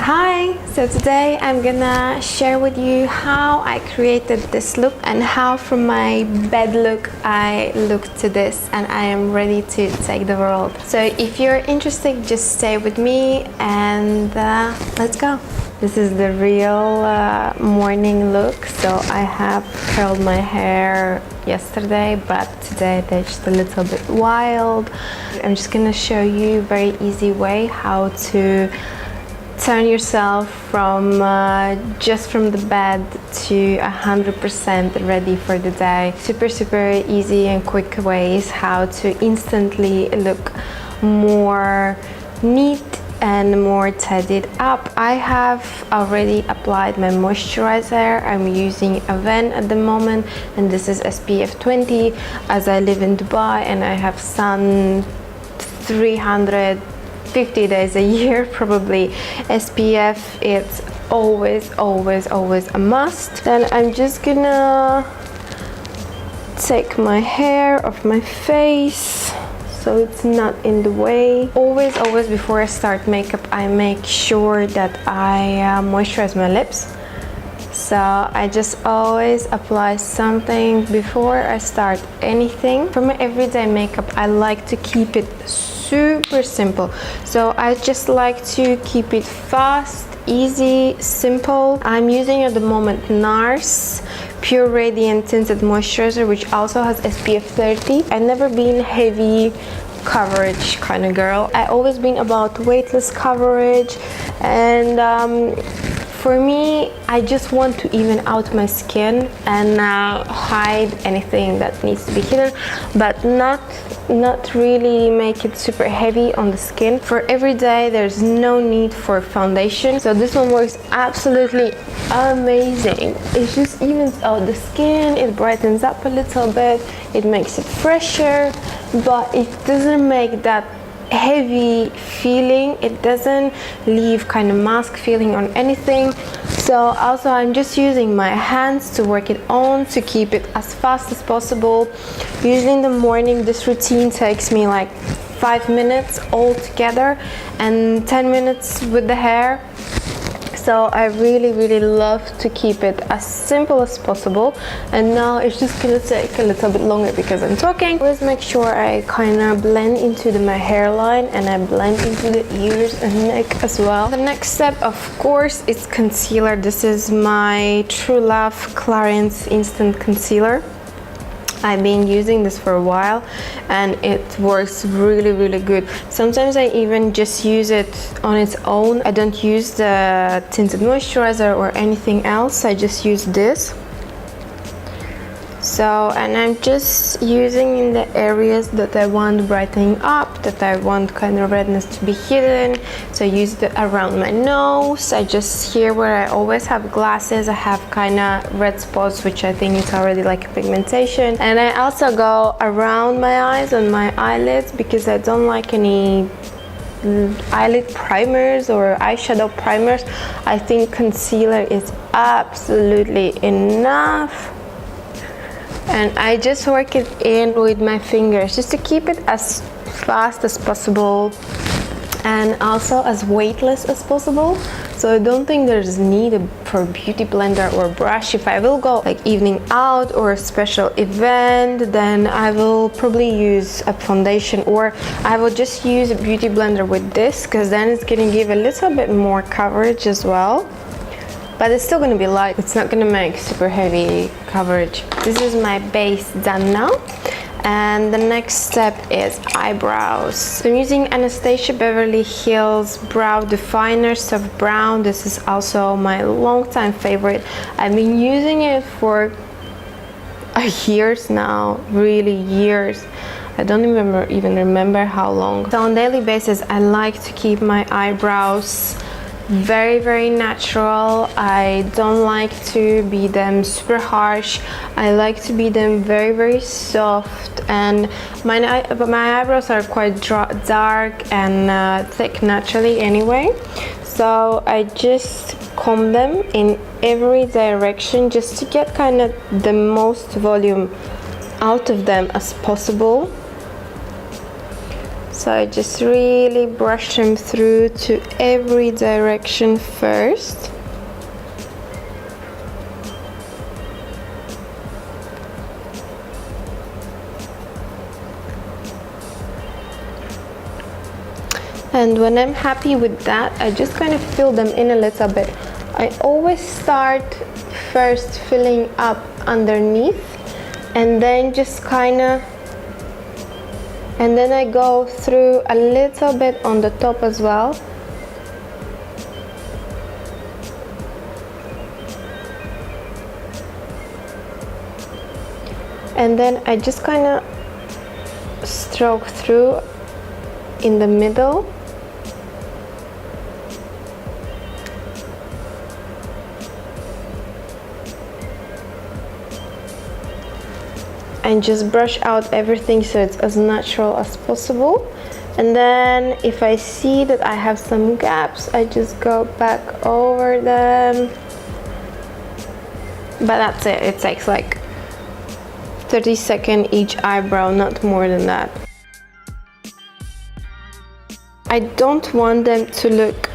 Hi! So today I'm gonna share with you how I created this look and how from my bed look I look to this, and I am ready to take the world. So if you're interested, just stay with me and let's go. This is the real morning look. So I have curled my hair yesterday, but today they're just a little bit wild. I'm just gonna show you a very easy way how to turn yourself from just from the bed to 100% ready for the day. Super easy and quick ways how to instantly look more neat and more tidied up. I have already applied my moisturizer. I'm using Aven at the moment, and this is SPF 20 as I live in Dubai and I have sun 350 days a year probably. SPF, it's always a must. Then I'm just gonna take my hair off my face so it's not in the way. Always before I start makeup, I make sure that I moisturize my lips. So I just always apply something before I start anything. For my everyday makeup, I like to keep it super simple. So I just like to keep it fast, easy, simple. I'm using at the moment NARS Pure Radiant Tinted Moisturizer, which also has SPF 30. I've never been heavy coverage kind of girl. I always been about weightless coverage, and for me, I just want to even out my skin and hide anything that needs to be hidden, but not really make it super heavy on the skin. For every day, there's no need for foundation, so this one works absolutely amazing. It just evens out the skin, it brightens up a little bit, it makes it fresher, but it doesn't make that heavy feeling. It doesn't leave kind of mask feeling on anything. So also I'm just using my hands to work it on to keep it as fast as possible. Usually in the morning this routine takes me like 5 minutes all together and 10 minutes with the hair. So I really love to keep it as simple as possible, and now it's just gonna take a little bit longer because I'm talking. Always make sure I kind of blend into my hairline and I blend into the ears and neck as well. The next step, of course, is concealer. This is my True Love Clarins Instant Concealer. I've been using this for a while and it works really good. Sometimes I even just use it on its own. I don't use the tinted moisturizer or anything else. I just use this. So, and I'm just using in the areas that I want brightening up, that I want kind of redness to be hidden. So I use it around my nose. I just here where I always have glasses, I have kind of red spots, which I think is already like a pigmentation. And I also go around my eyes and my eyelids because I don't like any eyelid primers or eyeshadow primers. I think concealer is absolutely enough. And I just work it in with my fingers just to keep it as fast as possible and also as weightless as possible. So I don't think there's need for a beauty blender or brush. If I will go like evening out or a special event, then I will probably use a foundation, or I will just use a beauty blender with this because then it's gonna give a little bit more coverage as well. But it's still gonna be light. It's not gonna make super heavy coverage. This is my base done now. And the next step is eyebrows. So I'm using Anastasia Beverly Hills Brow Definer Soft Brown. This is also my longtime favorite. I've been using it for years now, really years. I don't even remember how long. So on a daily basis, I like to keep my eyebrows very natural. I don't like to be them super harsh. I like to be them very soft, and my eyebrows are quite dark and thick naturally anyway. So I just comb them in every direction just to get kind of the most volume out of them as possible. So I just really brush them through to every direction first. And when I'm happy with that, I just kind of fill them in a little bit. I always start first filling up underneath, and then just kind of, and then I go through a little bit on the top as well. And then I just kind of stroke through in the middle. And just brush out everything so it's as natural as possible. And then if I see that I have some gaps, I just go back over them. But that's it. It takes like 30 seconds each eyebrow, not more than that. I don't want them to look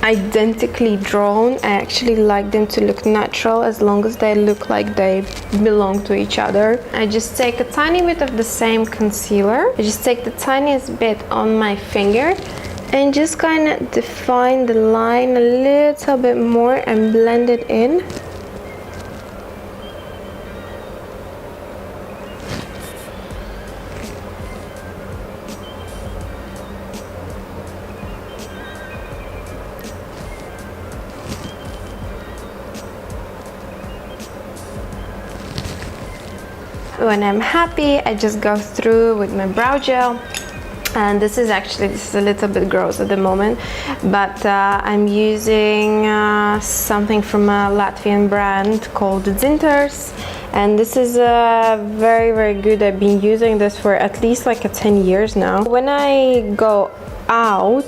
identically drawn. I actually like them to look natural as long as they look like they belong to each other. I just take a tiny bit of the same concealer. I just take the tiniest bit on my finger and just kind of define the line a little bit more and blend it in. When I'm happy, I just go through with my brow gel, and this is a little bit gross at the moment, but I'm using something from a Latvian brand called Zinters, and this is very, very good. I've been using this for at least like 10 years now. When I go out,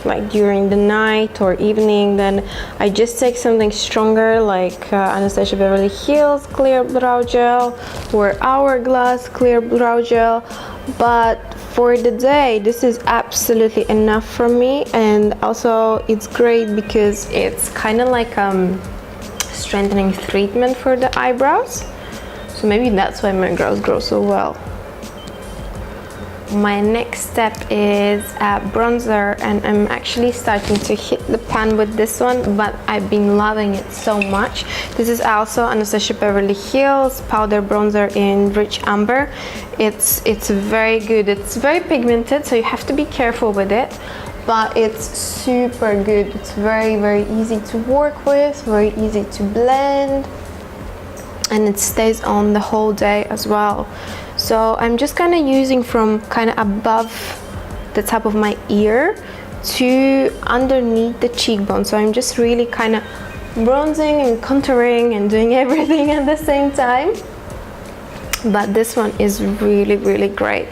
like during the night or evening, then I just take something stronger like Anastasia Beverly Hills clear brow gel or Hourglass clear brow gel. But for the day, this is absolutely enough for me, and also it's great because it's kind of like strengthening treatment for the eyebrows, so maybe that's why my brows grow so well. My next step is bronzer, and I'm actually starting to hit the pan with this one, but I've been loving it so much. This is also Anastasia Beverly Hills powder bronzer in Rich Amber. It's very good. It's very pigmented, so you have to be careful with it, but it's super good. It's very, very easy to work with, very easy to blend, and it stays on the whole day as well. So I'm just kind of using from kind of above the top of my ear to underneath the cheekbone. So I'm just really kind of bronzing and contouring and doing everything at the same time. But this one is really, really great.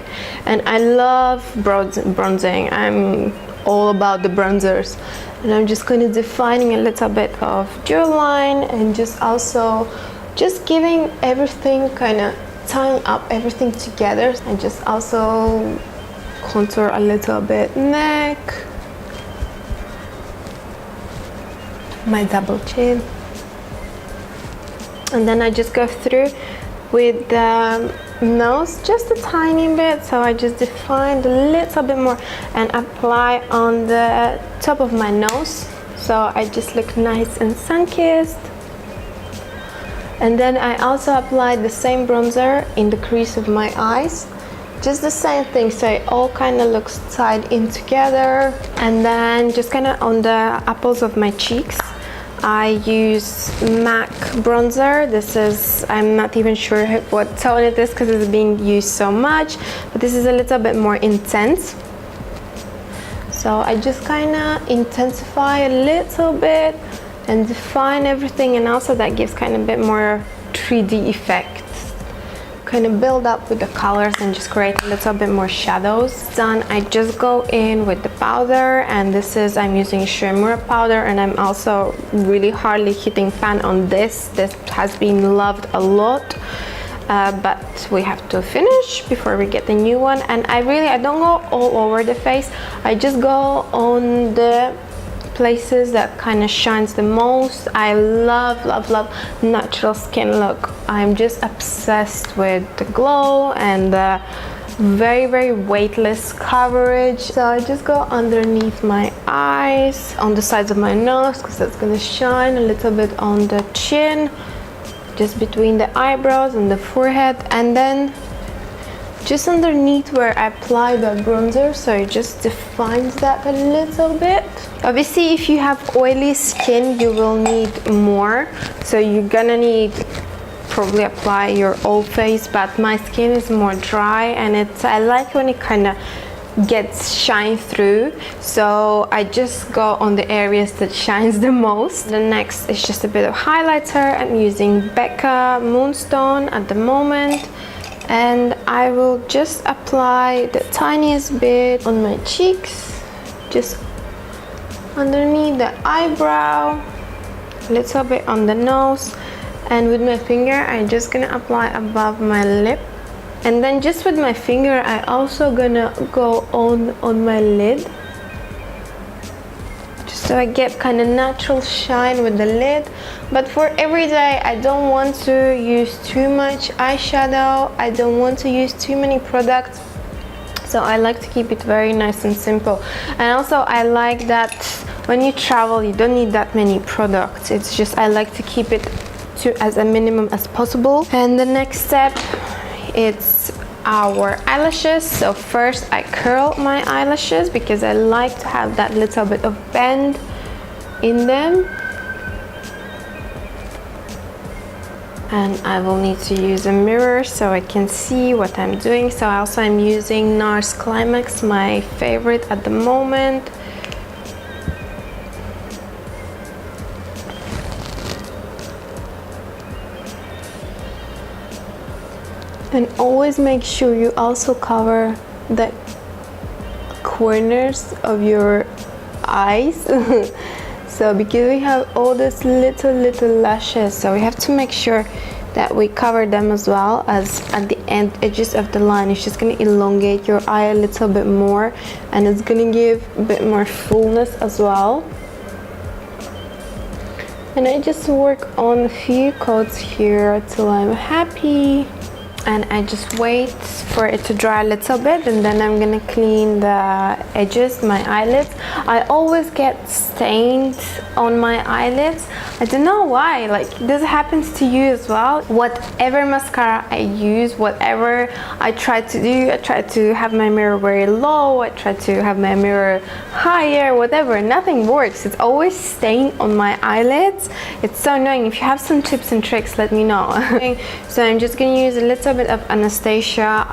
And I love bronzing. I'm all about the bronzers. And I'm just kind of defining a little bit of jawline and just also just giving everything, kind of tying up everything together. And just also contour a little bit neck, my double chin, and then I just go through with the nose just a tiny bit. So I just define a little bit more and apply on the top of my nose, so I just look nice and sun-kissed. And then I also applied the same bronzer in the crease of my eyes. Just the same thing, so it all kind of looks tied in together. And then just kind of on the apples of my cheeks, I use MAC bronzer. This is, I'm not even sure what tone it is because it's being used so much, but this is a little bit more intense. So I just kind of intensify a little bit and define everything, and also that gives kind of a bit more 3D effect. Kind of build up with the colors and just create a little bit more shadows. Done, I just go in with the powder, and this is, I'm using shimmer powder, and I'm also really hardly hitting pan on this. This has been loved a lot. but we have to finish before we get the new one. And I don't go all over the face. I just go on the places that kind of shines the most. I love natural skin look. I'm just obsessed with the glow and the very weightless coverage. So I just go underneath my eyes, on the sides of my nose, because that's gonna shine, a little bit on the chin, just between the eyebrows and the forehead, and then just underneath where I apply the bronzer, so it just defines that a little bit. Obviously, if you have oily skin, you will need more, so you're gonna need probably apply your whole face, but my skin is more dry, and I like when it kind of gets shine through, so I just go on the areas that shines the most. The next is just a bit of highlighter. I'm using Becca Moonstone at the moment, and I will just apply the tiniest bit on my cheeks, just underneath the eyebrow, a little bit on the nose, and with my finger I'm just gonna apply above my lip. And then just with my finger I also gonna go on my lid, just so I get kind of natural shine with the lid. But for every day I don't want to use too much eyeshadow, I don't want to use too many products, so I like to keep it very nice and simple. And also I like that when you travel you don't need that many products. It's just I like to keep it to as a minimum as possible. And the next step, it's our eyelashes. So first I curl my eyelashes because I like to have that little bit of bend in them. And I will need to use a mirror so I can see what I'm doing. So also I'm using NARS Climax, my favorite at the moment. And always make sure you also cover the corners of your eyes. So because we have all these little lashes, so we have to make sure that we cover them as well, as at the edges of the line. It's just going to elongate your eye a little bit more, and it's going to give a bit more fullness as well. And I just work on a few coats here till I'm happy. And I just wait for it to dry a little bit, and then I'm gonna clean the edges, my eyelids. I always get stained on my eyelids. I don't know why, like this happens to you as well. Whatever mascara I use, whatever I try to do, I try to have my mirror very low, I try to have my mirror higher, whatever, nothing works. It's always stained on my eyelids. It's so annoying. If you have some tips and tricks, let me know. So I'm just gonna use a little bit of Anastasia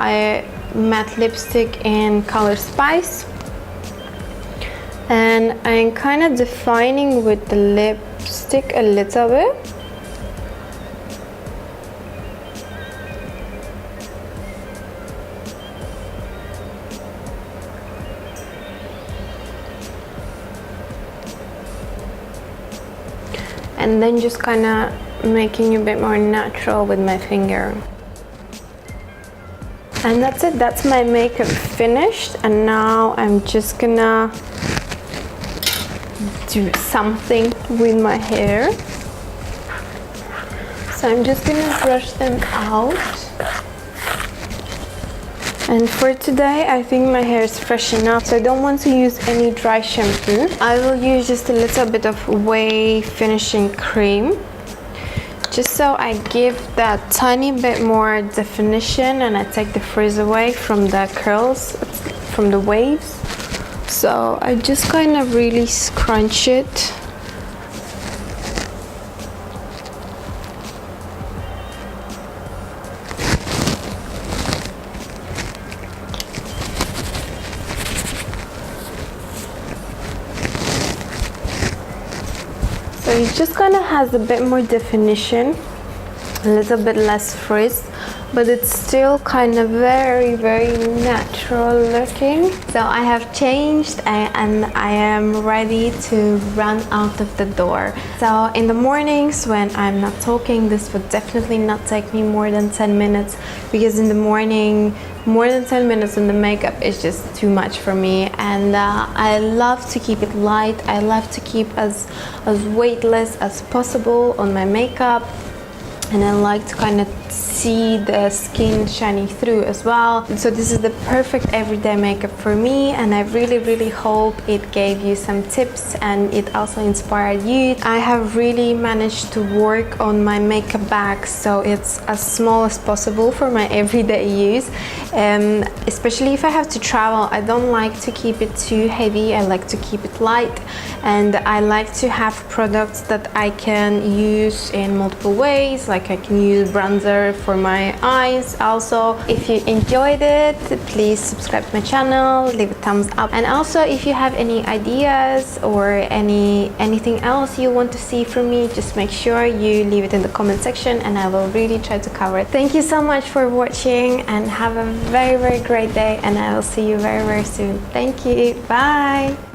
matte lipstick in color Spice, and I'm kind of defining with the lipstick a little bit. And then just kind of making it a bit more natural with my finger. And that's it, that's my makeup finished. And now I'm just gonna do something with my hair. So I'm just gonna brush them out. And for today, I think my hair is fresh enough, so I don't want to use any dry shampoo. I will use just a little bit of Way Finishing Cream, just so I give that tiny bit more definition and I take the frizz away from the curls, from the waves. So I just kind of really scrunch it. So it just kind of has a bit more definition, a little bit less frizz, but it's still kind of very, very natural looking. So I have changed and I am ready to run out of the door. So in the mornings when I'm not talking, this would definitely not take me more than 10 minutes, because in the morning, more than 10 minutes on the makeup is just too much for me, and I love to keep it light. I love to keep as weightless as possible on my makeup, and I like to kind of see the skin shining through as well. So this is the perfect everyday makeup for me, and I really hope it gave you some tips and it also inspired you. I have really managed to work on my makeup bag so it's as small as possible for my everyday use, especially if I have to travel. I don't like to keep it too heavy. I like to keep it light, and I like to have products that I can use in multiple ways. Like I can use bronzer for my eyes. Also, if you enjoyed it, please subscribe to my channel, leave a thumbs up, and also if you have any ideas or anything else you want to see from me, just make sure you leave it in the comment section and I will really try to cover it. Thank you so much for watching and have a very great day, and I will see you very soon. Thank you. Bye.